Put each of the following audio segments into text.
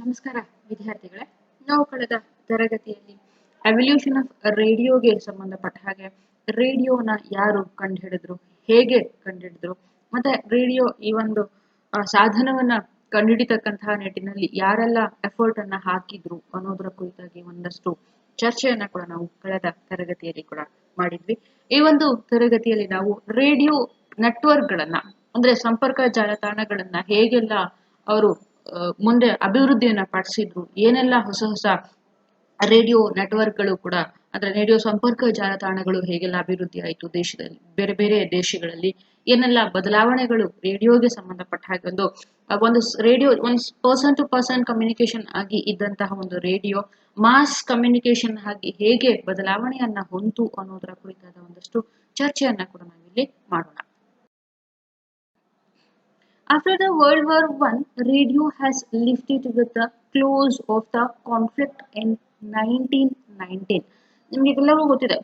ನಮಸ್ಕಾರ ವಿದ್ಯಾರ್ಥಿಗಳೇ. ನಾವು ಕಳೆದ ತರಗತಿಯಲ್ಲಿ ಎವಲ್ಯೂಷನ್ ಆಫ್ ರೇಡಿಯೋಗೆ ಸಂಬಂಧಪಟ್ಟ ಹಾಗೆ ರೇಡಿಯೋನ ಯಾರು ಕಂಡುಹಿಡಿದ್ರು, ಹೇಗೆ ಕಂಡುಹಿಡಿದ್ರು, ಮತ್ತೆ ರೇಡಿಯೋ ಈ ಒಂದು ಸಾಧನವನ್ನ ಕಂಡುಹಿಡಿತಕ್ಕಂತಹ ನಿಟ್ಟಿನಲ್ಲಿ ಯಾರೆಲ್ಲ ಎಫರ್ಟ್ ಅನ್ನ ಹಾಕಿದ್ರು ಅನ್ನೋದರ ಕುರಿತಾಗಿ ಒಂದಷ್ಟು ಚರ್ಚೆಯನ್ನ ಕೂಡ ನಾವು ಕಳೆದ ತರಗತಿಯಲ್ಲಿ ಕೂಡ ಮಾಡಿದ್ವಿ. ಈ ಒಂದು ತರಗತಿಯಲ್ಲಿ ನಾವು ರೇಡಿಯೋ ನೆಟ್ವರ್ಕ್ಗಳನ್ನ ಅಂದ್ರೆ ಸಂಪರ್ಕ ಜಾಲತಾಣಗಳನ್ನ ಹೇಗೆಲ್ಲ ಅವರು ಮುಂದೆ ಅಭಿವೃದ್ಧಿಯನ್ನ ಪಡಿಸಿದ್ರು, ಏನೆಲ್ಲ ಹೊಸ ಹೊಸ ರೇಡಿಯೋ ನೆಟ್ವರ್ಕ್ಗಳು ಕೂಡ ಅಂದ್ರೆ ರೇಡಿಯೋ ಸಂಪರ್ಕ ಜಾಲತಾಣಗಳು ಹೇಗೆಲ್ಲ ಅಭಿವೃದ್ಧಿ ಆಯಿತು ದೇಶದಲ್ಲಿ, ಬೇರೆ ಬೇರೆ ದೇಶಗಳಲ್ಲಿ ಏನೆಲ್ಲ ಬದಲಾವಣೆಗಳು ರೇಡಿಯೋಗೆ ಸಂಬಂಧಪಟ್ಟ ಹಾಗೆ ಒಂದು ರೇಡಿಯೋ ಒಂದು ಪರ್ಸನ್ ಟು ಪರ್ಸನ್ ಕಮ್ಯುನಿಕೇಶನ್ ಆಗಿ ಇದ್ದಂತಹ ಒಂದು ರೇಡಿಯೋ ಮಾಸ್ ಕಮ್ಯುನಿಕೇಶನ್ ಆಗಿ ಹೇಗೆ ಬದಲಾವಣೆಯನ್ನ ಹೊಂತು ಅನ್ನೋದರ ಕುರಿತಾದ ಒಂದಷ್ಟು ಚರ್ಚೆಯನ್ನ ಕೂಡ ನಾವಿಲ್ಲಿ ಮಾಡೋಣ. After the World War I, radio has lifted with the close of the conflict in 1919. ನಿಮ್ಗೆಲ್ಲವೂ ಗೊತ್ತಿದೆ,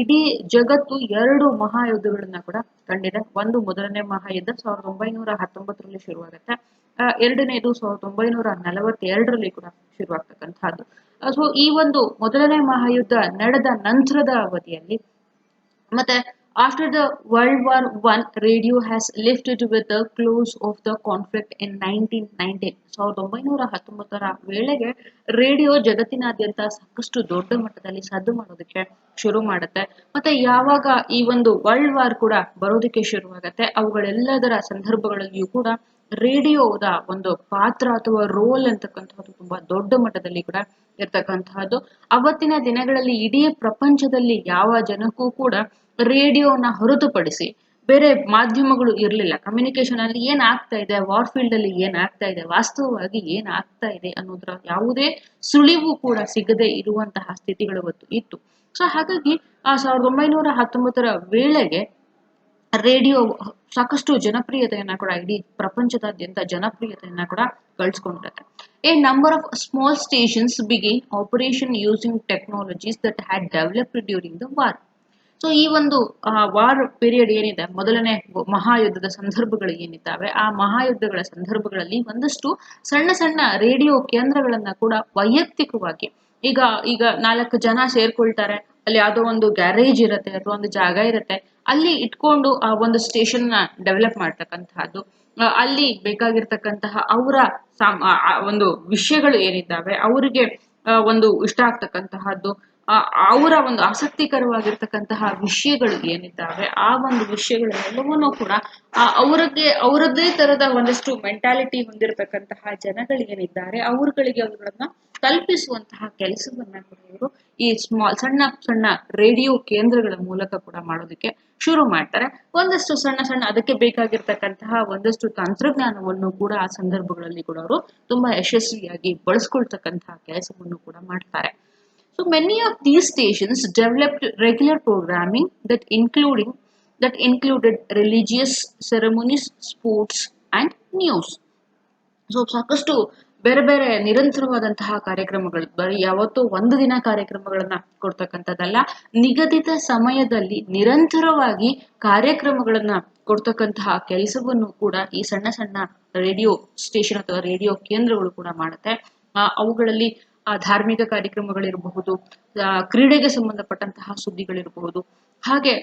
ಇಡೀ ಜಗತ್ತು ಎರಡು ಮಹಾಯುದ್ಧಗಳನ್ನ ಕೂಡ ಕಂಡಿದೆ. ಒಂದು ಮೊದಲನೇ ಮಹಾಯುದ್ಧ 1919ರಲ್ಲಿ ಶುರುವಾಗುತ್ತೆ, ಎರಡನೇದು 1942ರಲ್ಲಿ ಕೂಡ ಶುರುವಾಗ್ತಕ್ಕಂಥದ್ದು. ಸೊ ಈ ಒಂದು ಮೊದಲನೇ ಮಹಾಯುದ್ಧ ನಡೆದ ನಂತರದ ಅವಧಿಯಲ್ಲಿ ಮತ್ತೆ after the World War I, radio has lifted with the close of the conflict in 1919. 1919ರ ವೇಳೆಗೆ ರೇಡಿಯೋ ಜಗತ್ತಿನಾದ್ಯಂತ ಸಾಕಷ್ಟು ದೊಡ್ಡ ಮಟ್ಟದಲ್ಲಿ ಸದ್ದು ಮಾಡೋದಕ್ಕೆ ಶುರು ಮಾಡುತ್ತೆ. ಮತ್ತೆ ಯಾವಾಗ ಈ ಒಂದು ವರ್ಲ್ಡ್ ವಾರ್ ಕೂಡ ಬರೋದಕ್ಕೆ ಶುರುವಾಗತ್ತೆ, ಅವುಗಳೆಲ್ಲದರ ಸಂದರ್ಭಗಳಲ್ಲಿಯೂ ಕೂಡ ರೇಡಿಯೋದ ಒಂದು ಪಾತ್ರ ಅಥವಾ ರೋಲ್ ಅಂತಕ್ಕಂಥದ್ದು ತುಂಬಾ ದೊಡ್ಡ ಮಟ್ಟದಲ್ಲಿ ಕೂಡ ಇರ್ತಕ್ಕಂತಹದ್ದು. ಅವತ್ತಿನ ದಿನಗಳಲ್ಲಿ ಇಡೀ ಪ್ರಪಂಚದಲ್ಲಿ ಯಾವ ಜನಕ್ಕೂ ಕೂಡ ರೇಡಿಯೋನ ಹೊರತುಪಡಿಸಿ ಬೇರೆ ಮಾಧ್ಯಮಗಳು ಇರಲಿಲ್ಲ. ಕಮ್ಯುನಿಕೇಶನ್ ಅಲ್ಲಿ ಏನ್ ಆಗ್ತಾ ಇದೆ, ವಾರ್ ಫೀಲ್ಡ್ ಅಲ್ಲಿ ಏನ್ ಆಗ್ತಾ ಇದೆ, ವಾಸ್ತವವಾಗಿ ಏನ್ ಆಗ್ತಾ ಇದೆ ಅನ್ನೋದ್ರ ಯಾವುದೇ ಸುಳಿವು ಕೂಡ ಸಿಗದೆ ಇರುವಂತಹ ಸ್ಥಿತಿಗಳು ಇತ್ತು. ಸೊ ಹಾಗಾಗಿ 1919ರ ವೇಳೆಗೆ ರೇಡಿಯೋ ಸಾಕಷ್ಟು ಜನಪ್ರಿಯತೆಯನ್ನ ಕೂಡ ಇಡೀ ಪ್ರಪಂಚದಾದ್ಯಂತ ಜನಪ್ರಿಯತೆಯನ್ನ ಕೂಡ ಗಳಿಸ್ಕೊಂಡಿರುತ್ತೆ. A number of small stations begin operation using technologies that had developed during the war. So ಈ ಒಂದು ವಾರ್ ಪೀರಿಯಡ್ ಏನಿದೆ, ಮೊದಲನೇ ಮಹಾಯುದ್ಧದ ಸಂದರ್ಭಗಳು ಏನಿದ್ದಾವೆ, ಆ ಮಹಾಯುದ್ಧಗಳ ಸಂದರ್ಭಗಳಲ್ಲಿ ಒಂದಷ್ಟು ಸಣ್ಣ ಸಣ್ಣ ರೇಡಿಯೋ ಕೇಂದ್ರಗಳನ್ನ ಕೂಡ ವೈಯಕ್ತಿಕವಾಗಿ ಈಗ 4 ಜನ ಸೇರ್ಕೊಳ್ತಾರೆ, ಅಲ್ಲಿ ಯಾವುದೋ ಒಂದು ಗ್ಯಾರೇಜ್ ಇರುತ್ತೆ ಅಥವಾ ಒಂದು ಜಾಗ ಇರುತ್ತೆ, ಅಲ್ಲಿ ಇಟ್ಕೊಂಡು ಆ ಒಂದು ಸ್ಟೇಷನ್ ನ ಡೆವಲಪ್ ಮಾಡ್ತಕ್ಕಂತಹದ್ದು, ಅಲ್ಲಿ ಬೇಕಾಗಿರ್ತಕ್ಕಂತಹ ಅವರ ಒಂದು ವಿಷಯಗಳು ಏನಿದ್ದಾವೆ, ಅವರಿಗೆ ಒಂದು ಇಷ್ಟ ಆಗ್ತಕ್ಕಂತಹದ್ದು, ಅವರ ಒಂದು ಆಸಕ್ತಿಕರವಾಗಿರ್ತಕ್ಕಂತಹ ವಿಷಯಗಳು ಏನಿದ್ದಾವೆ, ಆ ಒಂದು ವಿಷಯಗಳೆಲ್ಲವನ್ನೂ ಕೂಡ ಅವರದ್ದೇ ತರದ ಒಂದಷ್ಟು ಮೆಂಟಾಲಿಟಿ ಹೊಂದಿರತಕ್ಕಂತಹ ಜನಗಳು ಏನಿದ್ದಾರೆ ಅವರುಗಳಿಗೆ ಅವುಗಳನ್ನ ಕಲ್ಪಿಸುವಂತಹ ಕೆಲಸವನ್ನ ಕೂಡ ಇವರು ಈ ಸಣ್ಣ ಸಣ್ಣ ರೇಡಿಯೋ ಕೇಂದ್ರಗಳ ಮೂಲಕ ಕೂಡ ಮಾಡೋದಕ್ಕೆ ಶುರು ಮಾಡ್ತಾರೆ. ಒಂದಷ್ಟು ಸಣ್ಣ ಸಣ್ಣ ಅದಕ್ಕೆ ಬೇಕಾಗಿರ್ತಕ್ಕಂತಹ ಒಂದಷ್ಟು ತಂತ್ರಜ್ಞಾನವನ್ನು ಕೂಡ ಆ ಸಂದರ್ಭಗಳಲ್ಲಿ ಕೂಡ ಅವರು ತುಂಬಾ ಯಶಸ್ವಿಯಾಗಿ ಬಳಸ್ಕೊಳ್ತಕ್ಕಂತಹ ಕೆಲಸವನ್ನು ಕೂಡ ಮಾಡ್ತಾರೆ. So many of these stations developed regular programming that included religious ceremonies, sports and news. So ಸಾಕಷ್ಟು ಬೇರೆ ಬೇರೆ ನಿರಂತರವಾದಂತಹ ಕಾರ್ಯಕ್ರಮಗಳು, ಬರೀ ಯಾವತ್ತೂ ಒಂದು ದಿನ ಕಾರ್ಯಕ್ರಮಗಳನ್ನ ಕೊಡ್ತಕ್ಕಂಥದ್ದಲ್ಲ, ನಿಗದಿತ ಸಮಯದಲ್ಲಿ ನಿರಂತರವಾಗಿ ಕಾರ್ಯಕ್ರಮಗಳನ್ನ ಕೊಡ್ತಕ್ಕಂತಹ ಕೆಲಸವನ್ನು ಕೂಡ ಈ ಸಣ್ಣ ಸಣ್ಣ ರೇಡಿಯೋ ಸ್ಟೇಷನ್ ಅಥವಾ ರೇಡಿಯೋ ಕೇಂದ್ರಗಳು ಕೂಡ ಮಾಡುತ್ತೆ. ಅವುಗಳಲ್ಲಿ ಧಾರ್ಮಿಕ ಕಾರ್ಯಕ್ರಮಗಳಿರಬಹುದು, ಕ್ರೀಡೆಗೆ ಸಂಬಂಧಪಟ್ಟಂತಹ ಸುದ್ದಿಗಳಿರಬಹುದು, ಹಾಗೆ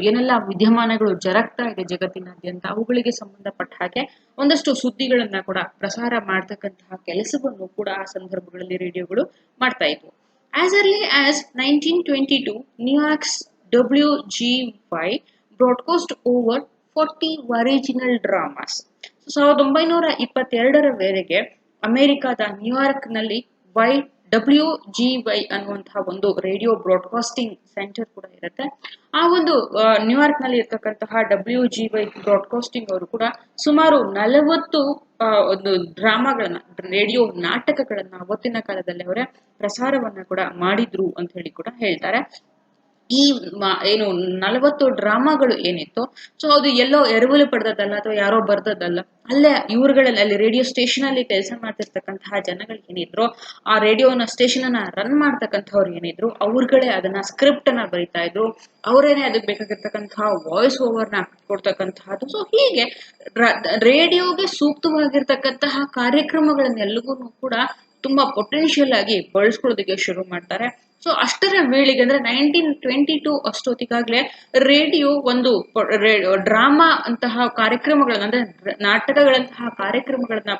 ಏನೆಲ್ಲ ವಿದ್ಯಮಾನಗಳು ಜರುಗ್ತಾ ಇದೆ ಜಗತ್ತಿನಾದ್ಯಂತ ಅವುಗಳಿಗೆ ಸಂಬಂಧಪಟ್ಟ ಹಾಗೆ ಒಂದಷ್ಟು ಸುದ್ದಿಗಳನ್ನ ಕೂಡ ಪ್ರಸಾರ ಮಾಡ್ತಕ್ಕಂತಹ ಕೆಲಸವನ್ನು ಕೂಡ ಆ ಸಂದರ್ಭಗಳಲ್ಲಿ ರೇಡಿಯೋಗಳು ಮಾಡ್ತಾ ಇದ್ವು. As early as 1922 New York's WGY broadcast over 40 original dramas. 1922ರವರೆಗೆ ಅಮೆರಿಕದ ನ್ಯೂಯಾರ್ಕ್ ನಲ್ಲಿ WGY ಅನ್ನುವಂತಹ ಒಂದು ರೇಡಿಯೋ ಬ್ರಾಡ್ಕಾಸ್ಟಿಂಗ್ ಸೆಂಟರ್ ಕೂಡ ಇರುತ್ತೆ. ಆ ಒಂದು ನ್ಯೂಯಾರ್ಕ್ ನಲ್ಲಿ ಇರ್ತಕ್ಕಂತಹ WGY ಬ್ರಾಡ್ಕಾಸ್ಟಿಂಗ್ ಅವರು ಕೂಡ ಸುಮಾರು 40 ಒಂದು ಡ್ರಾಮಾಗಳನ್ನ, ರೇಡಿಯೋ ನಾಟಕಗಳನ್ನ ಅವತ್ತಿನ ಕಾಲದಲ್ಲಿ ಅವರೇ ಪ್ರಸಾರವನ್ನ ಕೂಡ ಮಾಡಿದ್ರು ಅಂತ ಹೇಳಿ ಕೂಡ ಹೇಳ್ತಾರೆ. ಈ ಏನು 40 ಡ್ರಾಮಾಗಳು ಏನಿತ್ತು, ಸೊ ಅದು ಎಲ್ಲೋ ಎರವಲು ಪಡೆದದ್ದಲ್ಲ ಅಥವಾ ಯಾರೋ ಬರ್ದದ್ದಲ್ಲ. ಅಲ್ಲೇ ಇವ್ರುಗಳಲ್ಲಿ ಅಲ್ಲಿ ರೇಡಿಯೋ ಸ್ಟೇಷನ್ ಅಲ್ಲಿ ಕೆಲಸ ಮಾಡ್ತಿರ್ತಕ್ಕಂತಹ ಜನಗಳು ಏನಿದ್ರು, ಆ ರೇಡಿಯೋನ ಸ್ಟೇಷನ್ ಅನ್ನ ರನ್ ಮಾಡ್ತಕ್ಕಂಥವ್ರು ಏನಿದ್ರು, ಅವ್ರುಗಳೇ ಅದನ್ನ ಸ್ಕ್ರಿಪ್ಟ್ ಅನ್ನ ಬರಿತಾ ಇದ್ರು, ಅವರೇನೆ ಅದಕ್ಕೆ ಬೇಕಾಗಿರ್ತಕ್ಕಂತಹ ವಾಯ್ಸ್ ಓವರ್ ನ ಕೊಡ್ತಕ್ಕಂತಹದ್ದು. ಸೊ ಹೀಗೆ ರೇಡಿಯೋಗೆ ಸೂಕ್ತವಾಗಿರ್ತಕ್ಕಂತಹ ಕಾರ್ಯಕ್ರಮಗಳನ್ನೆಲ್ಲವೂ ಕೂಡ ತುಂಬಾ ಪೊಟೆನ್ಶಿಯಲ್ ಆಗಿ ಬಳಸ್ಕೊಳ್ಳೋದಕ್ಕೆ ಶುರು ಮಾಡ್ತಾರೆ. ಸೊ ಅಷ್ಟರ ವೇಳೆಗೆ ಅಂದ್ರೆ 1922 ಅಷ್ಟೊತ್ತಿಗಾಗ್ಲೇ ರೇಡಿಯೋ ಒಂದು ಡ್ರಾಮಾ ಅಂತಹ ಕಾರ್ಯಕ್ರಮಗಳನ್ನ, ಅಂದ್ರೆ ನಾಟಕಗಳಂತಹ ಕಾರ್ಯಕ್ರಮಗಳನ್ನ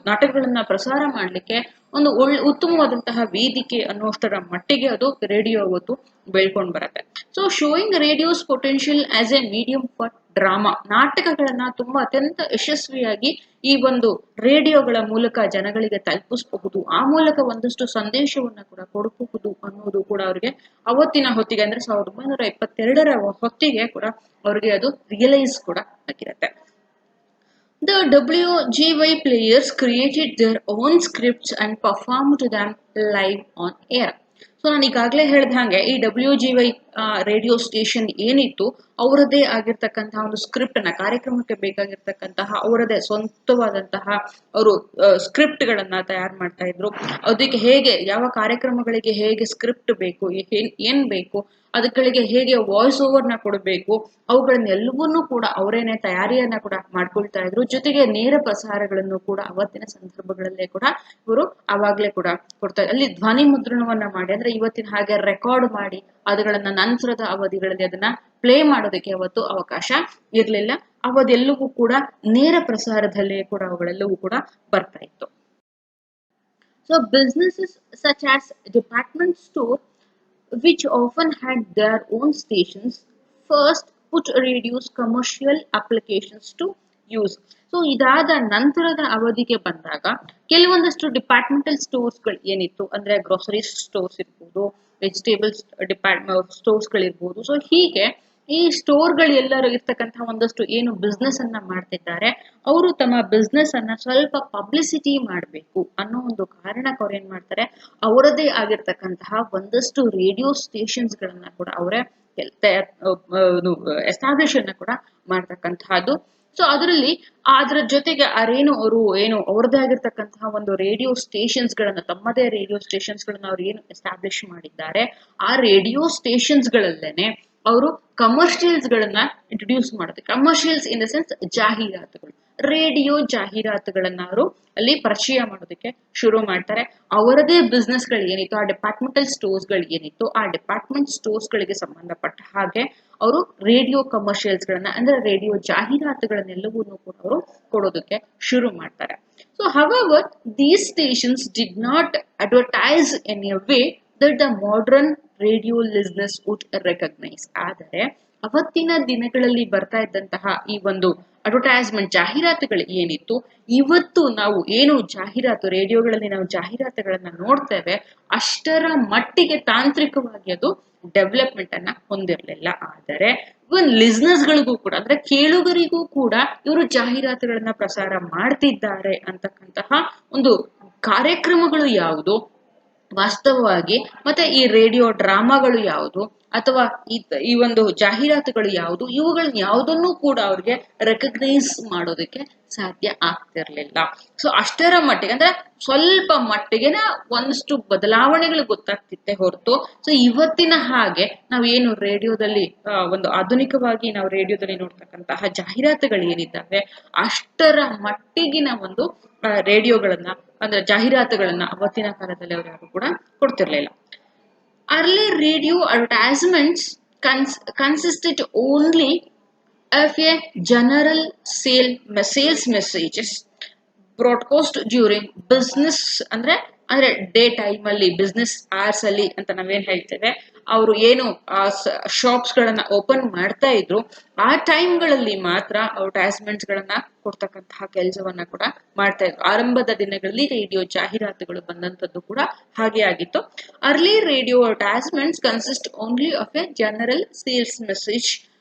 ನಾಟಕಗಳನ್ನ ಪ್ರಸಾರ ಮಾಡ್ಲಿಕ್ಕೆ ಒಂದು ಉತ್ತಮವಾದಂತಹ ವೇದಿಕೆ ಅನ್ನುವಷ್ಟರ ಮಟ್ಟಿಗೆ ಅದು ರೇಡಿಯೋ ಅವತ್ತು ಬೆಳ್ಕೊಂಡ್ ಬರುತ್ತೆ. So showing radio's potential as a medium for drama, ನಾಟಕಗಳನ್ನ ತುಂಬಾ ಅತ್ಯಂತ ಯಶಸ್ವಿಯಾಗಿ ಈ ಒಂದು ರೇಡಿಯೋಗಳ ಮೂಲಕ ಜನಗಳಿಗೆ ತಲುಪಿಸಬಹುದು, ಆ ಮೂಲಕ ಒಂದಷ್ಟು ಸಂದೇಶವನ್ನ ಕೂಡ ಕೊಡಬಹುದು ಅನ್ನೋದು ಕೂಡ ಅವರಿಗೆ ಅವತ್ತಿನ ಹೊತ್ತಿಗೆ ಅಂದ್ರೆ 1922ರ ಹೊತ್ತಿಗೆ ಕೂಡ ಅವರಿಗೆ ಅದು ರಿಯಲೈಸ್ ಕೂಡ ಆಗಿರುತ್ತೆ. The WGY players created their own scripts and performed them live on air. So ನಾನು ಈಗಾಗಲೇ ಹೇಳ್ದ ಹಾಗೆ ಈ WGY ರೇಡಿಯೋ ಸ್ಟೇಷನ್ ಏನಿತ್ತು, ಅವರದೇ ಆಗಿರ್ತಕ್ಕಂತಹ ಒಂದು ಸ್ಕ್ರಿಪ್ಟ್ ಅನ್ನ, ಕಾರ್ಯಕ್ರಮಕ್ಕೆ ಬೇಕಾಗಿರ್ತಕ್ಕಂತಹ ಅವರದೇ ಸ್ವಂತವಾದಂತಹ ಅವರು ಸ್ಕ್ರಿಪ್ಟ್ ಗಳನ್ನ ತಯಾರು ಮಾಡ್ತಾ ಇದ್ರು. ಅದಕ್ಕೆ ಹೇಗೆ, ಯಾವ ಕಾರ್ಯಕ್ರಮಗಳಿಗೆ ಹೇಗೆ ಸ್ಕ್ರಿಪ್ಟ್ ಬೇಕು, ಏನ್ ಬೇಕು, ಅದಕ್ಕೆ ಹೇಗೆ ವಾಯ್ಸ್ ಓವರ್ ನ ಕೊಡಬೇಕು, ಅವುಗಳನ್ನೆಲ್ಲವನ್ನೂ ಕೂಡ ಅವರೇನೆ ತಯಾರಿಯನ್ನ ಕೂಡ ಮಾಡ್ಕೊಳ್ತಾ ಇದ್ರು. ಜೊತೆಗೆ ನೇರ ಪ್ರಸಾರಗಳನ್ನು ಕೂಡ ಅವತ್ತಿನ ಸಂದರ್ಭಗಳಲ್ಲೇ ಕೂಡ ಇವರು ಅವಾಗ್ಲೇ ಕೂಡ ಕೊಡ್ತಾರೆ. ಅಲ್ಲಿ ಧ್ವನಿ ಮುದ್ರಣವನ್ನ ಮಾಡಿ, ಅಂದ್ರೆ ಇವತ್ತಿನ ಹಾಗೆ ರೆಕಾರ್ಡ್ ಮಾಡಿ ಅವುಗಳನ್ನ ನಂತರದ ಅವಧಿಗಳಲ್ಲಿ ಅದನ್ನ ಪ್ಲೇ ಮಾಡೋದಕ್ಕೆ ಅವತ್ತು ಅವಕಾಶ ಇರ್ಲಿಲ್ಲ. ಅವದೆಲ್ಲವೂ ಕೂಡ ನೇರ ಪ್ರಸಾರದಲ್ಲೇ ಕೂಡ ಅವುಗಳೆಲ್ಲವೂ ಕೂಡ ಬರ್ತಾ ಇತ್ತು. So businesses such as department store, which often had their own stations, first put radio's commercial applications to use. So ಇದಾದ ನಂತರದ ಅವಧಿಗೆ ಬಂದಾಗ ಕೆಲವೊಂದಷ್ಟು ಡಿಪಾರ್ಟ್ಮೆಂಟಲ್ ಸ್ಟೋರ್ಸ್ಗಳು ಏನಿತ್ತು, ಅಂದ್ರೆ ಗ್ರೋಸರಿ ಸ್ಟೋರ್ಸ್ ಇರ್ಬೋದು, ವೆಜಿಟೇಬಲ್ಸ್ ಸ್ಟೋರ್ಸ್ಗಳಿರ್ಬೋದು. ಸೊ ಹೀಗೆ ಈ ಸ್ಟೋರ್ಗಳು ಎಲ್ಲರೂ ಇರ್ತಕ್ಕಂತಹ ಒಂದಷ್ಟು ಏನು ಬಿಸ್ನೆಸ್ ಅನ್ನ ಮಾಡ್ತಿದ್ದಾರೆ, ಅವರು ತಮ್ಮ ಬಿಸ್ನೆಸ್ ಅನ್ನ ಸ್ವಲ್ಪ ಪಬ್ಲಿಸಿಟಿ ಮಾಡಬೇಕು ಅನ್ನೋ ಒಂದು ಕಾರಣಕ್ಕೆ ಅವ್ರು ಏನ್ ಮಾಡ್ತಾರೆ, ಅವರದೇ ಆಗಿರ್ತಕ್ಕಂತಹ ಒಂದಷ್ಟು ರೇಡಿಯೋ ಸ್ಟೇಷನ್ಸ್ ಗಳನ್ನ ಕೂಡ ಅವರೇ ಎಸ್ಟಾಬ್ಲಿಷ್ ಅನ್ನ ಕೂಡ ಮಾಡ್ತಕ್ಕಂತಹದ್ದು. ಸೊ ಅದರಲ್ಲಿ ಅದ್ರ ಜೊತೆಗೆ ಅವರು ಅವ್ರದೇ ಆಗಿರ್ತಕ್ಕಂತಹ ಒಂದು ರೇಡಿಯೋ ಸ್ಟೇಷನ್ಸ್ ಗಳನ್ನ, ತಮ್ಮದೇ ರೇಡಿಯೋ ಸ್ಟೇಷನ್ಸ್ ಗಳನ್ನ ಅವ್ರು ಏನು ಎಸ್ಟಾಬ್ಲಿಷ್ ಮಾಡಿದ್ದಾರೆ, ಆ ರೇಡಿಯೋ ಸ್ಟೇಷನ್ಸ್ ಗಳಲ್ಲೇನೆ ಅವರು ಕಮರ್ಷಿಯಲ್ಸ್ ಗಳನ್ನ ಇಂಟ್ರೊಡ್ಯೂಸ್ ಮಾಡುತ್ತೆ. ಕಮರ್ಷಿಯಲ್ಸ್ ಇನ್ ದ ಸೆನ್ಸ್ ಜಾಹೀರಾತುಗಳು, ರೇಡಿಯೋ ಜಾಹೀರಾತುಗಳನ್ನ ಅವರು ಅಲ್ಲಿ ಪರಿಚಯ ಮಾಡೋದಕ್ಕೆ ಶುರು ಮಾಡ್ತಾರೆ. ಅವರದೇ ಬಿಸ್ನೆಸ್ ಗಳು ಏನಿತ್ತು, ಆ ಡಿಪಾರ್ಟ್ಮೆಂಟಲ್ ಸ್ಟೋರ್ಸ್ ಗಳು ಏನಿತ್ತು, ಆ ಡಿಪಾರ್ಟ್ಮೆಂಟ್ ಸ್ಟೋರ್ಸ್ ಗಳಿಗೆ ಸಂಬಂಧಪಟ್ಟ ಹಾಗೆ ಅವರು ರೇಡಿಯೋ ಕಮರ್ಷಿಯಲ್ಸ್ ಗಳನ್ನ, ಅಂದ್ರೆ ರೇಡಿಯೋ ಜಾಹೀರಾತುಗಳನ್ನೆಲ್ಲವನ್ನೂ ಕೂಡ ಅವರು ಕೊಡೋದಕ್ಕೆ ಶುರು ಮಾಡ್ತಾರೆ. So however these stations did not advertise in a way that the modern radio listeners would recognize. ಆದರೆ ಅವತ್ತಿನ ದಿನಗಳಲ್ಲಿ ಬರ್ತಾ ಇದ್ದಂತಹ ಈ ಒಂದು ಅಡ್ವರ್ಟೈಸ್ಮೆಂಟ್ ಜಾಹೀರಾತುಗಳು ಏನಿತ್ತು, ಇವತ್ತು ನಾವು ಏನು ಜಾಹೀರಾತು ರೇಡಿಯೋಗಳಲ್ಲಿ ನಾವು ಜಾಹೀರಾತುಗಳನ್ನ ನೋಡ್ತೇವೆ, ಅಷ್ಟರ ಮಟ್ಟಿಗೆ ತಾಂತ್ರಿಕವಾಗಿ ಅದು ಡೆವಲಪ್ಮೆಂಟ್ ಅನ್ನ ಹೊಂದಿರಲಿಲ್ಲ. ಆದರೆ ಲಿಸ್ನರ್ಸ್ ಗಳಿಗೂ ಕೂಡ, ಅಂದ್ರೆ ಕೇಳುಗರಿಗೂ ಕೂಡ ಇವರು ಜಾಹೀರಾತುಗಳನ್ನ ಪ್ರಸಾರ ಮಾಡ್ತಿದ್ದಾರೆ ಅಂತಕ್ಕಂತಹ ಒಂದು ಕಾರ್ಯಕ್ರಮಗಳು ಯಾವುದು ವಾಸ್ತವವಾಗಿ, ಮತ್ತೆ ಈ ರೇಡಿಯೋ ಡ್ರಾಮಾಗಳು ಯಾವುದು, ಅಥವಾ ಈ ಒಂದು ಜಾಹೀರಾತುಗಳು ಯಾವುದು, ಇವುಗಳನ್ನ ಯಾವುದನ್ನು ಕೂಡ ಅವ್ರಿಗೆ ರೆಕಗ್ನೈಸ್ ಮಾಡೋದಕ್ಕೆ ಸಾಧ್ಯ ಆಗ್ತಿರ್ಲಿಲ್ಲ. ಸೊ ಅಷ್ಟರ ಮಟ್ಟಿಗೆ, ಅಂದ್ರೆ ಸ್ವಲ್ಪ ಮಟ್ಟಿಗೆನ ಒಂದಷ್ಟು ಬದಲಾವಣೆಗಳು ಗೊತ್ತಾಗ್ತಿತ್ತೆ ಹೊರತು, ಸೊ ಇವತ್ತಿನ ಹಾಗೆ ನಾವು ಏನು ರೇಡಿಯೋದಲ್ಲಿ ಒಂದು ಆಧುನಿಕವಾಗಿ ನಾವು ರೇಡಿಯೋದಲ್ಲಿ ನೋಡ್ತಕ್ಕಂತಹ ಜಾಹೀರಾತುಗಳು ಏನಿದ್ದಾವೆ, ಅಷ್ಟರ ಮಟ್ಟಿಗಿನ ಒಂದು ರೇಡಿಯೋಗಳನ್ನ, ಅಂದ್ರೆ ಜಾಹೀರಾತುಗಳನ್ನ ಅವತ್ತಿನ ಕಾಲದಲ್ಲಿ ಅವರು ಯಾರು ಕೂಡ ಕೊಡ್ತಿರ್ಲಿಲ್ಲ. Early radio advertisements consisted only of a general sales messages broadcast during business, ಅಂದ್ರೆ ಡೇ ಟೈಮ್ ಅಲ್ಲಿ, ಬಿಸ್ನೆಸ್ ಅವರ್ಸ್ ಅಲ್ಲಿ ಅಂತ ನಾವೇನ್ ಹೇಳ್ತೇವೆ, ಅವರು ಏನು ಶಾಪ್ಸ್ ಗಳನ್ನ ಓಪನ್ ಮಾಡ್ತಾ ಇದ್ರು ಆ ಟೈಮ್ಗಳಲ್ಲಿ ಮಾತ್ರ ಅಡ್ವರ್ಟೈಸ್ಮೆಂಟ್ಸ್ ಗಳನ್ನ ಕೊಡ್ತಕ್ಕಂತಹ ಕೆಲಸವನ್ನ ಕೂಡ ಮಾಡ್ತಾ ಇದ್ರು. ಆರಂಭದ ದಿನಗಳಲ್ಲಿ ರೇಡಿಯೋ ಜಾಹೀರಾತುಗಳು ಬಂದಂತದ್ದು ಕೂಡ ಹಾಗೆ ಆಗಿತ್ತು. Early radio advertisements consist only of a general sales message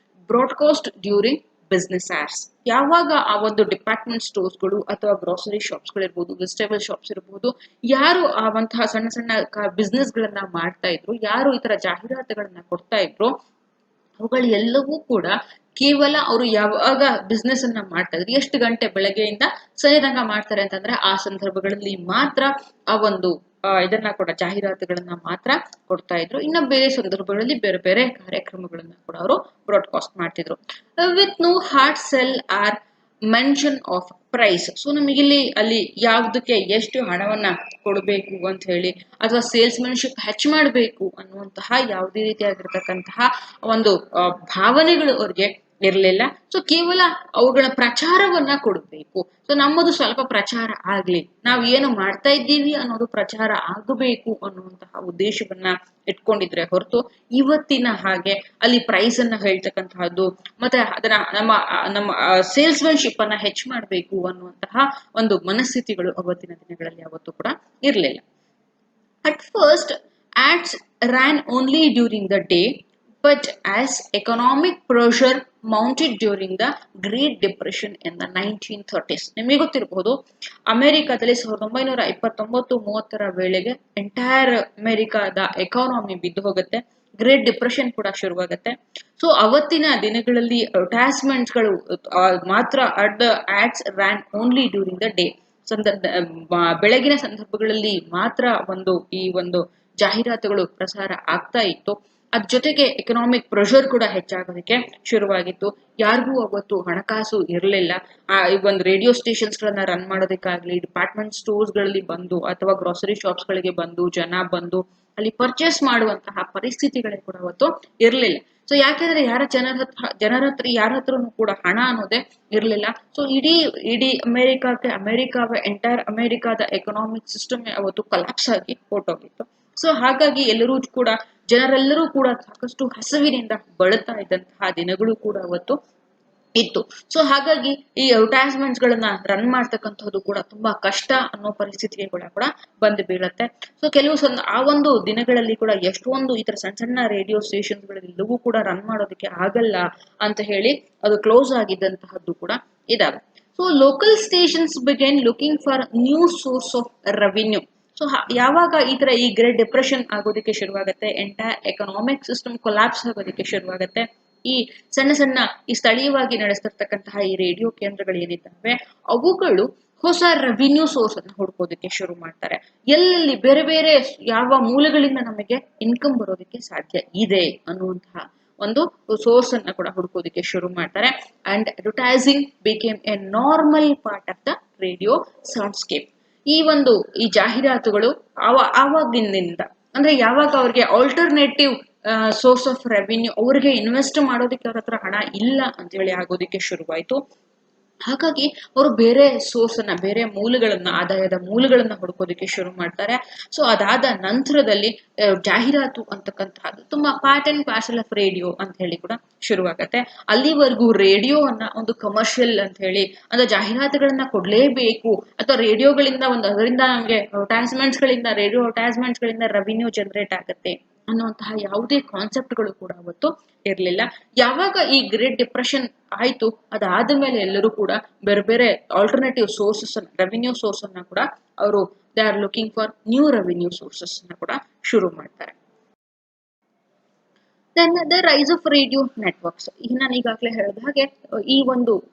broadcast during business hours. ಯಾವಾಗ ಆ ಒಂದು ಡಿಪಾರ್ಟ್ಮೆಂಟ್ ಸ್ಟೋರ್ಸ್ಗಳು ಅಥವಾ ಗ್ರೋಸರಿ ಶಾಪ್ಸ್ಗಳು ಇರ್ಬೋದು, ವೆಜಿಟೇಬಲ್ ಶಾಪ್ಸ್ ಇರ್ಬೋದು, ಯಾರು ಆವಂತಹ ಸಣ್ಣ ಸಣ್ಣ ಬಿಸ್ನೆಸ್ ಗಳನ್ನ ಮಾಡ್ತಾ ಇದ್ರು, ಯಾರು ಈ ತರ ಜಾಹೀರಾತುಗಳನ್ನ ಕೊಡ್ತಾ ಇದ್ರು, ಅವುಗಳು ಎಲ್ಲವೂ ಕೂಡ ಕೇವಲ ಅವರು ಯಾವಾಗ ಬಿಸ್ನೆಸ್ ಅನ್ನ ಮಾಡ್ತಾ ಇದ್ರು, ಎಷ್ಟು ಗಂಟೆ ಬೆಳಗ್ಗೆಯಿಂದ ಸಂಜೆ ತನಕ ಮಾಡ್ತಾರೆ ಅಂತಂದ್ರೆ ಆ ಸಂದರ್ಭಗಳಲ್ಲಿ ಮಾತ್ರ ಆ ಒಂದು ಇದನ್ನ ಕೂಡ ಜಾಹೀರಾತುಗಳನ್ನ ಮಾತ್ರ ಕೊಡ್ತಾ ಇದ್ರು. ಇನ್ನ ಬೇರೆ ಸಂದರ್ಭಗಳಲ್ಲಿ ಬೇರೆ ಬೇರೆ ಕಾರ್ಯಕ್ರಮಗಳನ್ನ ಕೂಡ ಅವರು ಬ್ರಾಡ್ಕಾಸ್ಟ್ ಮಾಡ್ತಿದ್ರು. With no hard sell or mention of price. So ನಮಗಿಲ್ಲಿ ಅಲ್ಲಿ ಯಾವ್ದಕ್ಕೆ ಎಷ್ಟು ಹಣವನ್ನ ಕೊಡಬೇಕು ಅಂತ ಹೇಳಿ ಅಥವಾ ಸೇಲ್ಸ್ಮನ್ಶಿಪ್ ಹೆಚ್ಚು ಮಾಡಬೇಕು ಅನ್ನುವಂತಹ ಯಾವುದೇ ರೀತಿಯಾಗಿರ್ತಕ್ಕಂತಹ ಒಂದು ಭಾವನೆಗಳು ಅವ್ರಿಗೆ ಇರಲಿಲ್ಲ. ಸೊ ಕೇವಲ ಅವುಗಳ ಪ್ರಚಾರವನ್ನ ಕೊಡಬೇಕು. ಸೊ ನಮ್ಮದು ಸ್ವಲ್ಪ ಪ್ರಚಾರ ಆಗ್ಲಿ, ನಾವು ಏನು ಮಾಡ್ತಾ ಇದ್ದೀವಿ ಅನ್ನೋದು ಪ್ರಚಾರ ಆಗಬೇಕು ಅನ್ನುವಂತಹ ಉದ್ದೇಶವನ್ನ ಇಟ್ಕೊಂಡಿದ್ರೆ ಹೊರತು ಇವತ್ತಿನ ಹಾಗೆ ಅಲ್ಲಿ ಪ್ರೈಸ್ ಅನ್ನ ಹೇಳ್ತಕ್ಕಂತಹದ್ದು ಮತ್ತೆ ಅದನ್ನ ನಮ್ಮ ಸೇಲ್ಸ್ಮನ್ಶಿಪ್ ಅನ್ನ ಹೆಚ್ಚು ಮಾಡಬೇಕು ಅನ್ನುವಂತಹ ಒಂದು ಮನಸ್ಥಿತಿಗಳು ಅವತ್ತಿನ ದಿನಗಳಲ್ಲಿ ಯಾವತ್ತೂ ಕೂಡ ಇರಲಿಲ್ಲ. At first ads ran only during the day, but as economic pressure mounted during the Great Depression in the 1930s. ನಿಮಗೆ ಗೊತ್ತಿರಬಹುದು, ಅಮೆರಿಕಾದಲ್ಲಿ 1929-30 ವೇಳೆಗೆ ಎಂಟೈರ್ ಅಮೆರಿಕಾದ ಎಕಾನಮಿ ಬಿದ್ದು ಹೋಗುತ್ತೆ. ಗ್ರೇಟ್ ಡಿಪ್ರೆಷನ್ ಕೂಡ ಶುರುವಾಗುತ್ತೆ. ಸೊ ಅವತ್ತಿನ ದಿನಗಳಲ್ಲಿ ಅಡ್ವರ್ಟೈಸ್ಮೆಂಟ್ಸ್ಗಳು ಮಾತ್ರ ads ran only during the day. ಬೆಳಗಿನ ಸಂದರ್ಭಗಳಲ್ಲಿ ಮಾತ್ರ ಈ ಒಂದು ಜಾಹೀರಾತುಗಳು ಪ್ರಸಾರ ಆಗ್ತಾ ಇತ್ತು. ಅದ್ರ ಜೊತೆಗೆ ಎಕನಾಮಿಕ್ ಪ್ರೆಷರ್ ಕೂಡ ಹೆಚ್ಚಾಗೋದಕ್ಕೆ ಶುರುವಾಗಿತ್ತು. ಯಾರಿಗೂ ಅವತ್ತು ಹಣಕಾಸು ಇರಲಿಲ್ಲ. ಈ ಒಂದು ರೇಡಿಯೋ ಸ್ಟೇಷನ್ಸ್ ಗಳನ್ನ ರನ್ ಮಾಡೋದಕ್ಕಾಗ್ಲಿ, ಡಿಪಾರ್ಟ್ಮೆಂಟ್ ಸ್ಟೋರ್ಸ್ ಗಳಲ್ಲಿ ಬಂದು ಅಥವಾ ಗ್ರೋಸರಿ ಶಾಪ್ಸ್ ಗಳಿಗೆ ಬಂದು ಜನ ಬಂದು ಅಲ್ಲಿ ಪರ್ಚೇಸ್ ಮಾಡುವಂತಹ ಪರಿಸ್ಥಿತಿಗಳೇ ಕೂಡ ಅವತ್ತು ಇರಲಿಲ್ಲ. ಸೊ ಯಾಕೆಂದ್ರೆ ಜನರ ಹತ್ರ ಯಾರ ಹತ್ರನೂ ಕೂಡ ಹಣ ಅನ್ನೋದೇ ಇರಲಿಲ್ಲ. ಸೊ ಇಡೀ ಅಮೆರಿಕಾವ ಎಂಟೈರ್ ಅಮೆರಿಕಾದ ಎಕನಾಮಿಕ್ ಸಿಸ್ಟಮ್ ಅವತ್ತು ಕೊಲ್ಯಾಪ್ಸ್ ಆಗಿ ಹೊರಟೋಗಿತ್ತು. ಸೊ ಹಾಗಾಗಿ ಜನರೆಲ್ಲರೂ ಕೂಡ ಸಾಕಷ್ಟು ಹಸಿವಿನಿಂದ ಬಳಲ್ತಾ ಇದ್ದಂತಹ ದಿನಗಳು ಕೂಡ ಅವತ್ತು ಇತ್ತು. ಸೊ ಹಾಗಾಗಿ ಈ ಅಡ್ವರ್ಟೈಸ್ಮೆಂಟ್ಸ್ ಗಳನ್ನ ರನ್ ಮಾಡ್ತಕ್ಕಂಥದ್ದು ಕೂಡ ತುಂಬಾ ಕಷ್ಟ ಅನ್ನೋ ಪರಿಸ್ಥಿತಿಗೆ ಕೂಡ ಬಂದು ಬೀಳತ್ತೆ. ಸೊ ಆ ಒಂದು ದಿನಗಳಲ್ಲಿ ಕೂಡ ಎಷ್ಟೊಂದು ಈ ತರ ಸಣ್ಣ ಸಣ್ಣ ರೇಡಿಯೋ ಸ್ಟೇಷನ್ಸ್ ಗಳೆಲ್ಲವೂ ಕೂಡ ರನ್ ಮಾಡೋದಕ್ಕೆ ಆಗಲ್ಲ ಅಂತ ಹೇಳಿ ಅದು ಕ್ಲೋಸ್ ಆಗಿದ್ದಂತಹದ್ದು ಕೂಡ ಇದಾವೆ. So local stations began looking for new source of revenue. So ಯಾವಾಗ ಈ ಗ್ರೇಟ್ ಡಿಪ್ರೆಷನ್ ಆಗೋದಕ್ಕೆ ಶುರುವಾಗುತ್ತೆ, ಎಂಟೈರ್ ಎಕನಾಮಿಕ್ ಸಿಸ್ಟಮ್ ಕೊಲ್ಯಾಪ್ಸ್ ಆಗೋದಕ್ಕೆ ಶುರುವಾಗುತ್ತೆ, ಈ ಸಣ್ಣ ಈ ಸ್ಥಳೀಯವಾಗಿ ನಡೆಸ್ತಿರ್ತಕ್ಕಂತಹ ಈ ರೇಡಿಯೋ ಕೇಂದ್ರಗಳು ಏನಿದ್ದಾವೆ ಅವುಗಳು ಹೊಸ ರೆವಿನ್ಯೂ ಸೋರ್ಸ್ ಅನ್ನು ಹುಡ್ಕೋದಕ್ಕೆ ಶುರು ಮಾಡ್ತಾರೆ. ಎಲ್ಲೆಲ್ಲಿ ಬೇರೆ ಬೇರೆ ಯಾವ ಮೂಲಗಳಿಂದ ನಮಗೆ ಇನ್ಕಮ್ ಬರೋದಕ್ಕೆ ಸಾಧ್ಯ ಇದೆ ಅನ್ನುವಂತಹ ಒಂದು ಸೋರ್ಸ್ ಅನ್ನ ಕೂಡ ಹುಡ್ಕೋದಕ್ಕೆ ಶುರು ಮಾಡ್ತಾರೆ. And advertising became a normal part of the radio soundscape. ಈ ಜಾಹೀರಾತುಗಳು ಆವಾಗಿನಿಂದ ಅಂದ್ರೆ ಯಾವಾಗ ಅವ್ರಿಗೆ ಆಲ್ಟರ್ನೇಟಿವ್ ಸೋರ್ಸ್ ಆಫ್ ರೆವಿನ್ಯೂ, ಅವ್ರಿಗೆ ಇನ್ವೆಸ್ಟ್ ಮಾಡೋದಕ್ಕೆ ಅವ್ರ ಹತ್ರ ಹಣ ಇಲ್ಲ ಅಂತ ಹೇಳಿ ಆಗೋದಕ್ಕೆ ಶುರುವಾಯಿತು. ಹಾಗಾಗಿ ಅವರು ಬೇರೆ ಆದಾಯದ ಮೂಲಗಳನ್ನ ಹುಡುಕೋದಕ್ಕೆ ಶುರು ಮಾಡ್ತಾರೆ. ಸೊ ಅದಾದ ನಂತರದಲ್ಲಿ ಜಾಹೀರಾತು ಅಂತಕ್ಕಂತಹದ್ದು ತುಂಬಾ part and parcel of radio ಅಂತ ಹೇಳಿ ಕೂಡ ಶುರುವಾಗತ್ತೆ. ಅಲ್ಲಿವರೆಗೂ ರೇಡಿಯೋವನ್ನ ಒಂದು ಕಮರ್ಷಿಯಲ್ ಅಂತ ಹೇಳಿ ಅಂದ್ರೆ ಜಾಹೀರಾತುಗಳನ್ನ ಕೊಡ್ಲೇಬೇಕು ಅಥವಾ ರೇಡಿಯೋಗಳಿಂದ ಅದರಿಂದ ನಮಗೆ ರೇಡಿಯೋ ಅಡ್ವರ್ಟೈಸ್ಮೆಂಟ್ಸ್ ಗಳಿಂದ ರೆವಿನ್ಯೂ ಜನರೇಟ್ ಆಗುತ್ತೆ ಅನ್ನುವಂತಹ ಯಾವುದೇ ಕಾನ್ಸೆಪ್ಟ್ಗಳು ಕೂಡ ಅವತ್ತು ಇರಲಿಲ್ಲ. ಯಾವಾಗ ಈ ಗ್ರೇಟ್ ಡಿಪ್ರೆಷನ್ ಆಯ್ತು, ಅದಾದ ಮೇಲೆ ಎಲ್ಲರೂ ಕೂಡ ಬೇರೆ ಬೇರೆ ಆಲ್ಟರ್ನೇಟಿವ್ ಸೋರ್ಸಸ್ ರೆವಿನ್ಯೂ ಸೋರ್ಸ್ ಅನ್ನ ಕೂಡ ಅವರು they are looking for new revenue sources ನ ಕೂಡ ಶುರು ಮಾಡ್ತಾರೆ. Then the rise of radio networks. ಈಗ ನಾನು ಈಗಾಗಲೇ ಹೇಳಿದ ಹಾಗೆ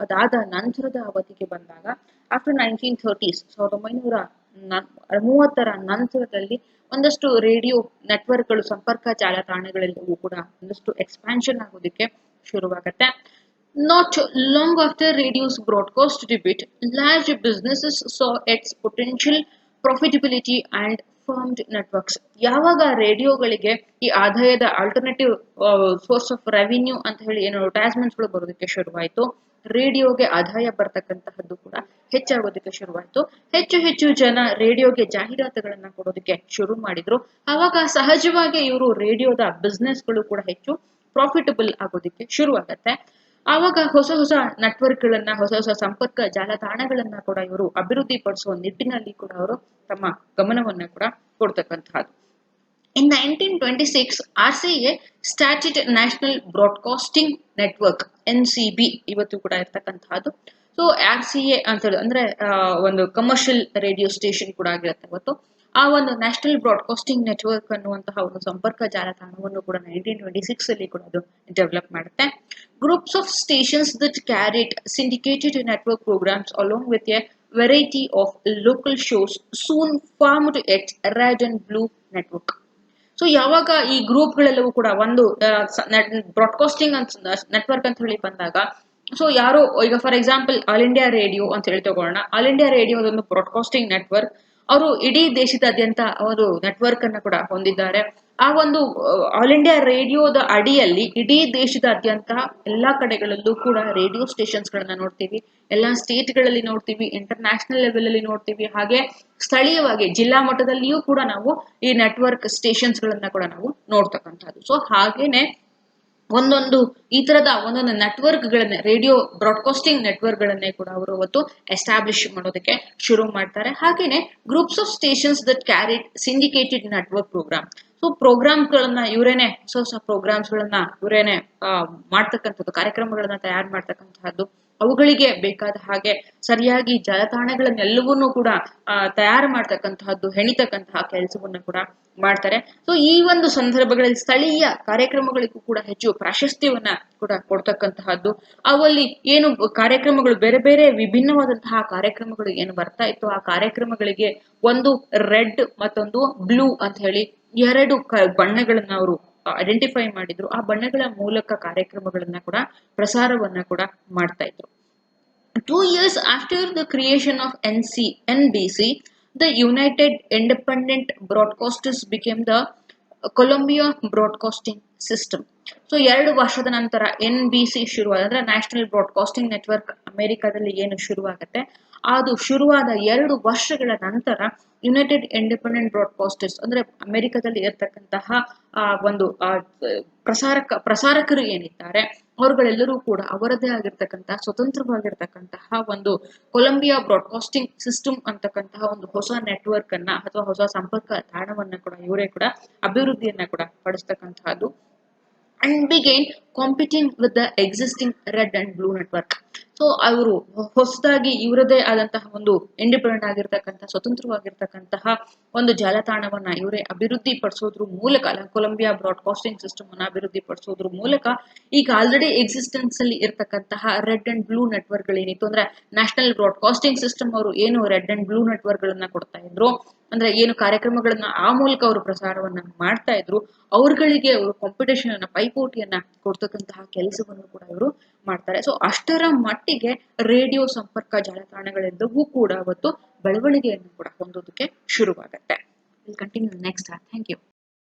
ಅದಾದ ನಂತರದ ಅವಧಿಗೆ ಬಂದಾಗ ಆಫ್ಟರ್ 1930s 1930ರ ನಂತರದಲ್ಲಿ ಒಂದಷ್ಟು ರೇಡಿಯೋ ನೆಟ್ವರ್ಕ್ಗಳು, ಸಂಪರ್ಕ ಜಾಲತಾಣಗಳೆಲ್ಲವೂ ಕೂಡ ಒಂದಷ್ಟು ಎಕ್ಸ್ಪಾನ್ಷನ್ ಆಗೋದಕ್ಕೆ ಶುರುವಾಗತ್ತೆ. Not long after radio's broadcast debut, large businesses saw its potential profitability and formed networks. ಯಾವಾಗ ರೇಡಿಯೋಗಳಿಗೆ ಈ ಆದಾಯದ ಆಲ್ಟರ್ನೇಟಿವ್ ಸೋರ್ಸ್ ಆಫ್ ರೆವಿನ್ಯೂ ಅಂತ ಹೇಳಿ ಏನು ಅಡ್ವರ್ಟೈಸ್ಮೆಂಟ್ಸ್ಗಳು ಬರೋದಕ್ಕೆ ಶುರುವಾಯಿತು, ರೇಡಿಯೋಗೆ ಆದಾಯ ಬರ್ತಕ್ಕಂತಹದ್ದು ಕೂಡ ಹೆಚ್ಚಾಗೋದಕ್ಕೆ ಶುರುವಾಯಿತು. ಹೆಚ್ಚು ಜನ ರೇಡಿಯೋಗೆ ಜಾಹೀರಾತುಗಳನ್ನ ಕೊಡೋದಕ್ಕೆ ಶುರು ಮಾಡಿದ್ರು. ಆವಾಗ ಸಹಜವಾಗಿ ಇವರು ರೇಡಿಯೋದ ಬಿಸ್ನೆಸ್ಗಳು ಕೂಡ ಹೆಚ್ಚು ಪ್ರಾಫಿಟಬಲ್ ಆಗೋದಕ್ಕೆ ಶುರುವಾಗತ್ತೆ. ಆವಾಗ ಹೊಸ ನೆಟ್ವರ್ಕ್ ಗಳನ್ನ, ಹೊಸ ಸಂಪರ್ಕ ಜಾಲತಾಣಗಳನ್ನ ಕೂಡ ಇವರು ಅಭಿವೃದ್ಧಿ ಪಡಿಸುವ ನಿಟ್ಟಿನಲ್ಲಿ ಕೂಡ ಅವರು ತಮ್ಮ ಗಮನವನ್ನ ಕೂಡ ಕೊಡ್ತಕ್ಕಂತಹದ್ದು. In 1926, RCA started National Broadcasting Network NCB ಇವತ್ತು ಕೂಡ ಇರ್ತಕ್ಕಂತಹದ್ದು. ಸೊ RCA ಅಂತ ಹೇಳಿ ಅಂದ್ರೆ ಒಂದು ಕಮರ್ಷಿಯಲ್ ರೇಡಿಯೋ ಸ್ಟೇಷನ್ ಕೂಡ ಆಗಿರುತ್ತೆ ಇವತ್ತು. ಆ ಒಂದು ನ್ಯಾಷನಲ್ ಬ್ರಾಡ್ಕಾಸ್ಟಿಂಗ್ ನೆಟ್ವರ್ಕ್ ಅನ್ನುವಂತಹ ಒಂದು ಸಂಪರ್ಕ ಜಾಲತಾಣವನ್ನು ಕೂಡ 1926 ಅಲ್ಲಿ ಕೂಡ ಅದು ಡೆವಲಪ್ ಮಾಡುತ್ತೆ. Groups of stations that carried syndicated network programs along with a variety of local shows soon formed it red and blue network. So ಯಾವಾಗ ಈ ಗ್ರೂಪ್ಗಳೆಲ್ಲವೂ ಕೂಡ ಒಂದು ಬ್ರಾಡ್ಕಾಸ್ಟಿಂಗ್ ನೆಟ್ವರ್ಕ್ ಅಂತ ಹೇಳಿ ಬಂದಾಗ, ಸೊ ಯಾರೋ ಈಗ for example all India radio ಅಂತ ಹೇಳಿ ತಗೊಳ್ಳೋಣ. ಆಲ್ ಇಂಡಿಯಾ ರೇಡಿಯೋ ಒಂದು ಬ್ರಾಡ್ಕಾಸ್ಟಿಂಗ್ ನೆಟ್ವರ್ಕ್. ಅವರು ಇಡೀ ದೇಶದಾದ್ಯಂತ ಒಂದು ನೆಟ್ವರ್ಕ್ ಅನ್ನು ಕೂಡ ಹೊಂದಿದ್ದಾರೆ. ಆ ಒಂದು ಆಲ್ ಇಂಡಿಯಾ ರೇಡಿಯೋದ ಅಡಿಯಲ್ಲಿ ಇಡೀ ದೇಶದಾದ್ಯಂತ ಎಲ್ಲಾ ಕಡೆಗಳಲ್ಲೂ ಕೂಡ ರೇಡಿಯೋ ಸ್ಟೇಷನ್ಸ್ ಗಳನ್ನ ನೋಡ್ತೀವಿ. ಎಲ್ಲಾ ಸ್ಟೇಟ್ ಗಳಲ್ಲಿ ನೋಡ್ತೀವಿ, ಇಂಟರ್ನ್ಯಾಷನಲ್ ಲೆವೆಲ್ ಅಲ್ಲಿ ನೋಡ್ತೀವಿ, ಹಾಗೆ ಸ್ಥಳೀಯವಾಗಿ ಜಿಲ್ಲಾ ಮಟ್ಟದಲ್ಲಿಯೂ ಕೂಡ ನಾವು ಈ ನೆಟ್ವರ್ಕ್ ಸ್ಟೇಷನ್ಸ್ ಗಳನ್ನ ಕೂಡ ನಾವು ನೋಡ್ತಕ್ಕಂಥದ್ದು. ಸೊ ಹಾಗೇನೆ ಒಂದೊಂದು ಈ ತರದ ಒಂದೊಂದು ನೆಟ್ವರ್ಕ್ ಗಳನ್ನೇ, ರೇಡಿಯೋ ಬ್ರಾಡ್ಕಾಸ್ಟಿಂಗ್ ನೆಟ್ವರ್ಕ್ ಗಳನ್ನೇ ಕೂಡ ಅವರು ಅವತ್ತು ಎಸ್ಟಾಬ್ಲಿಷ್ ಮಾಡೋದಕ್ಕೆ ಶುರು ಮಾಡ್ತಾರೆ. ಹಾಗೇನೆ groups of stations that carried syndicated network program. So program ಗಳನ್ನ ಇವರೇನೆ ಹೊಸ ಪ್ರೋಗ್ರಾಮ್ಸ್ ಗಳನ್ನ ಇವರೇನೆ ಮಾಡ್ತಕ್ಕಂಥದ್ದು, ಕಾರ್ಯಕ್ರಮಗಳನ್ನ ತಯಾರು ಮಾಡ್ತಕ್ಕಂತಹದ್ದು, ಅವುಗಳಿಗೆ ಬೇಕಾದ ಹಾಗೆ ಸರಿಯಾಗಿ ಜಾಲತಾಣಗಳನ್ನೆಲ್ಲವನ್ನೂ ಕೂಡ ತಯಾರು ಮಾಡ್ತಕ್ಕಂತಹದ್ದು, ಹೆಣಿತಕ್ಕಂತಹ ಕೆಲಸವನ್ನ ಕೂಡ ಮಾಡ್ತಾರೆ. ಸೊ ಈ ಒಂದು ಸಂದರ್ಭಗಳಲ್ಲಿ ಸ್ಥಳೀಯ ಕಾರ್ಯಕ್ರಮಗಳಿಗೂ ಕೂಡ ಹೆಚ್ಚು ಪ್ರಾಶಸ್ತ್ಯವನ್ನ ಕೂಡ ಕೊಡ್ತಕ್ಕಂತಹದ್ದು. ಅವಲ್ಲಿ ಏನು ಕಾರ್ಯಕ್ರಮಗಳು ಬೇರೆ ಬೇರೆ ವಿಭಿನ್ನವಾದಂತಹ ಕಾರ್ಯಕ್ರಮಗಳು ಏನು ಬರ್ತಾ ಇತ್ತು, ಆ ಕಾರ್ಯಕ್ರಮಗಳಿಗೆ ಒಂದು ರೆಡ್ ಮತ್ತೊಂದು ಬ್ಲೂ ಅಂತ ಹೇಳಿ ಎರಡು ಬಣ್ಣಗಳನ್ನ ಅವರು ಐಡೆಂಟಿಫೈ ಮಾಡಿದ್ರು. ಆ ಬಣ್ಣಗಳ ಮೂಲಕ ಕಾರ್ಯಕ್ರಮಗಳನ್ನ ಕೂಡ ಪ್ರಸಾರವನ್ನ ಕೂಡ ಮಾಡ್ತಾ ಇದ್ರು. 2 years after the creation of NBC, the United Independent Broadcasters became the Columbia Broadcasting System. So 2 ವರ್ಷದ ನಂತರ NBC ಶುರುವಾದ, ಅಂದ್ರೆ ನ್ಯಾಷನಲ್ ಬ್ರಾಡ್ಕಾಸ್ಟಿಂಗ್ ನೆಟ್ವರ್ಕ್ ಅಮೆರಿಕಾದಲ್ಲಿ ಏನು ಶುರುವಾಗುತ್ತೆ, ಅದು ಶುರುವಾದ 2 ವರ್ಷಗಳ ನಂತರ ಯುನೈಟೆಡ್ ಇಂಡಿಪೆಂಡೆಂಟ್ ಬ್ರಾಡ್ಕಾಸ್ಟರ್ಸ್ ಅಂದ್ರೆ ಅಮೆರಿಕದಲ್ಲಿ ಇರತಕ್ಕಂತಹ ಒಂದು ಪ್ರಸಾರಕರು ಏನಿದ್ದಾರೆ ಅವರುಗಳೆಲ್ಲರೂ ಕೂಡ ಅವರದೇ ಆಗಿರ್ತಕ್ಕಂತಹ ಸ್ವತಂತ್ರವಾಗಿರ್ತಕ್ಕಂತಹ ಒಂದು ಕೊಲಂಬಿಯಾ ಬ್ರಾಡ್ಕಾಸ್ಟಿಂಗ್ ಸಿಸ್ಟಮ್ ಅಂತಕ್ಕಂತಹ ಒಂದು ಹೊಸ ನೆಟ್ವರ್ಕ್ ಅನ್ನ ಅಥವಾ ಹೊಸ ಸಂಪರ್ಕ ತಾಣವನ್ನ ಕೂಡ ಇವರೇ ಕೂಡ ಅಭಿವೃದ್ಧಿಯನ್ನ ಕೂಡ ಪಡಿಸ್ತಕ್ಕಂತಹದ್ದು. And began competing with the existing red and blue network. So ಅವರು ಹೊಸದಾಗಿ ಇವರದೇ ಆದಂತಹ ಒಂದು ಇಂಡಿಪೆಂಡೆಂಟ್ ಆಗಿರ್ತಕ್ಕಂತಹ ಸ್ವತಂತ್ರವಾಗಿರ್ತಕ್ಕಂತಹ ಒಂದು ಜಾಲತಾಣವನ್ನ ಇವರೇ ಅಭಿವೃದ್ಧಿ ಪಡಿಸೋದ್ರ ಮೂಲಕ, ಕೊಲಂಬಿಯಾ ಬ್ರಾಡ್ಕಾಸ್ಟಿಂಗ್ ಸಿಸ್ಟಮ್ ಅನ್ನ ಅಭಿವೃದ್ಧಿ ಪಡಿಸೋದ್ರ ಮೂಲಕ ಈಗ ಆಲ್ರೆಡಿ ಎಕ್ಸಿಸ್ಟೆನ್ಸ್ ಅಲ್ಲಿ ಇರ್ತಕ್ಕಂತಹ ರೆಡ್ ಅಂಡ್ ಬ್ಲೂ ನೆಟ್ವರ್ಕ್ ಗಳೇನಿತ್ತು, ಅಂದ್ರೆ ನ್ಯಾಷನಲ್ ಬ್ರಾಡ್ಕಾಸ್ಟಿಂಗ್ ಸಿಸ್ಟಮ್ ಅವರು ಏನು ರೆಡ್ ಅಂಡ್ ಬ್ಲೂ ನೆಟ್ವರ್ಕ್ ಗಳನ್ನ ಕೊಡ್ತಾ ಇದ್ರು, ಅಂದ್ರೆ ಏನು ಕಾರ್ಯಕ್ರಮಗಳನ್ನ ಆ ಮೂಲಕ ಅವರು ಪ್ರಸಾರವನ್ನ ಮಾಡ್ತಾ ಇದ್ರು, ಅವ್ರಗಳಿಗೆ ಅವರು ಕಾಂಪಿಟೇಷನ್ ಅನ್ನ, ಪೈಪೋಟಿಯನ್ನ ಕೊಡ್ತಕ್ಕಂತಹ ಕೆಲಸವನ್ನು ಕೂಡ ಇವರು ಮಾಡ್ತಾರೆ. ಸೊ ಅಷ್ಟರ ಮಟ್ಟಿಗೆ ರೇಡಿಯೋ ಸಂಪರ್ಕ ಜಾಲತಾಣಗಳೆಲ್ಲವೂ ಕೂಡ ಅವತ್ತು ಬೆಳವಣಿಗೆಯನ್ನು ಕೂಡ ಹೊಂದೋದಕ್ಕೆ ಶುರುವಾಗತ್ತೆ. Will continue next. Thank you.